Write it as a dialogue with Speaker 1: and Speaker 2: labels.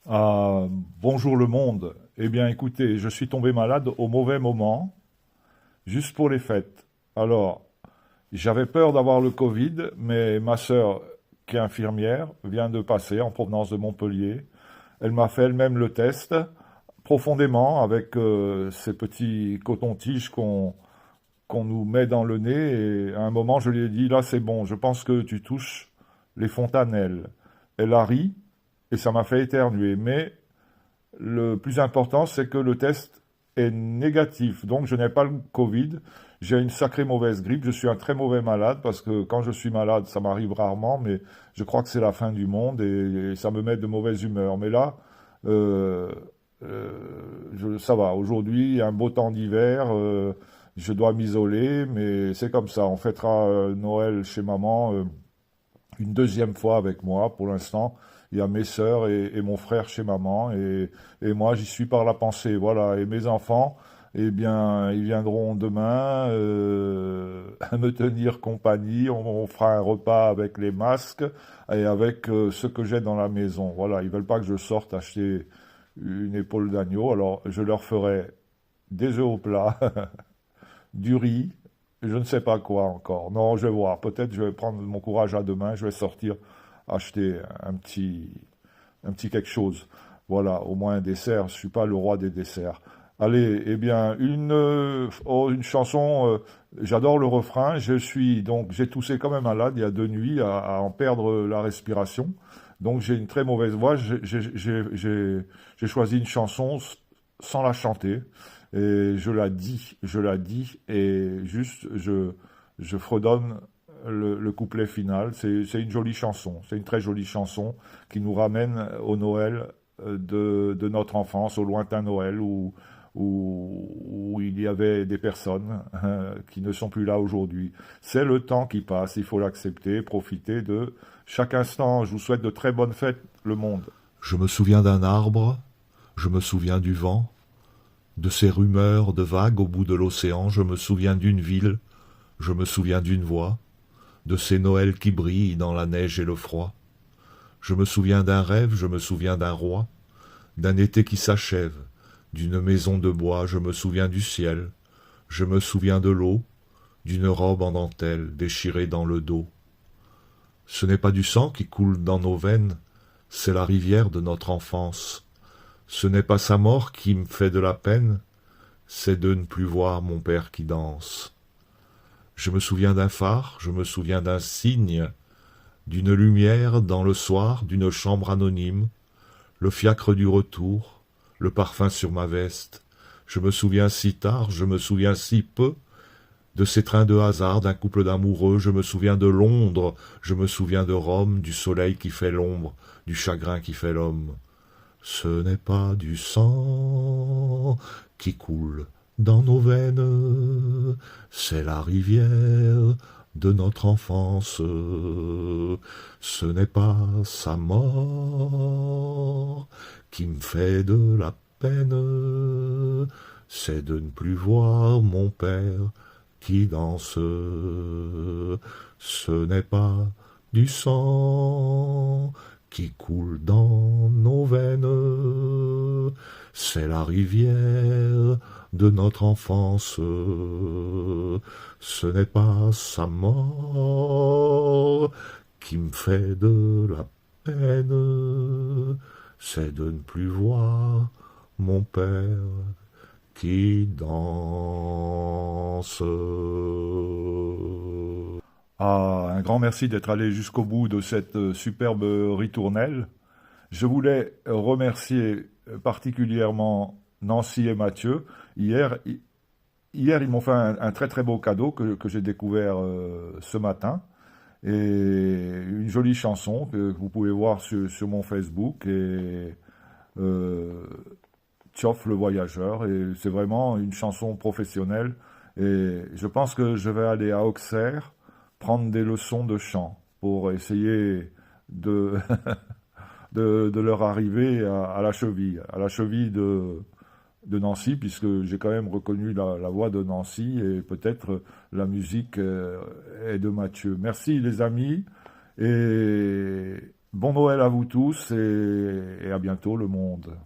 Speaker 1: Ah, bonjour le monde. Eh bien, écoutez, je suis tombé malade au mauvais moment, juste pour les fêtes. Alors, j'avais peur d'avoir le Covid, mais ma sœur, qui est infirmière, vient de passer en provenance de Montpellier. Elle m'a fait elle-même le test, profondément, avec ces petits cotons-tiges qu'on nous met dans le nez. Et à un moment, je lui ai dit, là, c'est bon, je pense que tu touches les fontanelles. Elle a ri, et ça m'a fait éternuer. Mais le plus important, c'est que le test est négatif. Donc, je n'ai pas le Covid. J'ai une sacrée mauvaise grippe. Je suis un très mauvais malade parce que quand je suis malade, ça m'arrive rarement, mais je crois que c'est la fin du monde et ça me met de mauvaise humeur. Mais là, euh, ça va. Aujourd'hui, il y a un beau temps d'hiver. Je dois m'isoler, mais c'est comme ça. On fêtera Noël chez maman une deuxième fois avec moi. Pour l'instant, il y a mes sœurs et mon frère chez maman et moi j'y suis par la pensée. Voilà. Et mes enfants, eh bien, ils viendront demain me tenir compagnie. On fera un repas avec les masques et avec ce que j'ai dans la maison. Voilà. Ils veulent pas que je sorte acheter une épaule d'agneau. Alors je leur ferai des œufs au plat, du riz, je ne sais pas quoi encore. Non, je vais voir. Peut-être je vais prendre mon courage à deux mains. Je vais sortir acheter un petit quelque chose. Voilà, au moins un dessert. Je suis pas le roi des desserts. Allez, eh bien, une chanson. J'adore le refrain. J'ai toussé comme un malade il y a 2 nuits à en perdre la respiration. Donc j'ai une très mauvaise voix. J'ai choisi une chanson sans la chanter. Et je la dis, et juste, je fredonne le couplet final. C'est une jolie chanson, c'est une très jolie chanson qui nous ramène au Noël de notre enfance, au lointain Noël où il y avait des personnes qui ne sont plus là aujourd'hui. C'est le temps qui passe, il faut l'accepter, profiter de chaque instant. Je vous souhaite de très bonnes fêtes, le monde.
Speaker 2: Je me souviens d'un arbre, je me souviens du vent, de ces rumeurs de vagues au bout de l'océan, je me souviens d'une ville, je me souviens d'une voix, de ces Noëls qui brillent dans la neige et le froid. Je me souviens d'un rêve, je me souviens d'un roi, d'un été qui s'achève, d'une maison de bois, je me souviens du ciel, je me souviens de l'eau, d'une robe en dentelle déchirée dans le dos. Ce n'est pas du sang qui coule dans nos veines, c'est la rivière de notre enfance. Ce n'est pas sa mort qui me fait de la peine, c'est de ne plus voir mon père qui danse. Je me souviens d'un phare, je me souviens d'un cygne, d'une lumière dans le soir, d'une chambre anonyme, le fiacre du retour, le parfum sur ma veste. Je me souviens si tard, je me souviens si peu, de ces trains de hasard, d'un couple d'amoureux, je me souviens de Londres, je me souviens de Rome, du soleil qui fait l'ombre, du chagrin qui fait l'homme. Ce n'est pas du sang qui coule dans nos veines, c'est la rivière de notre enfance. Ce n'est pas sa mort qui me fait de la peine, c'est de ne plus voir mon père qui danse. Ce n'est pas du sang qui coule dans nos veines, c'est la rivière de notre enfance. Ce n'est pas sa mort qui me fait de la peine, c'est de ne plus voir mon père qui danse.
Speaker 1: Ah, un grand merci d'être allé jusqu'au bout de cette superbe ritournelle. Je voulais remercier particulièrement Nancy et Mathieu. Hier, hi- Hier ils m'ont fait un très très beau cadeau que j'ai découvert ce matin. Et une jolie chanson que vous pouvez voir sur mon Facebook. Et euh, Tioff le voyageur. Et c'est vraiment une chanson professionnelle. Et je pense que je vais aller à Auxerre prendre des leçons de chant pour essayer de, de leur arriver à la cheville de Nancy, puisque j'ai quand même reconnu la voix de Nancy et peut-être la musique est de Mathieu. Merci les amis et Bon Noël à vous tous et à bientôt le monde.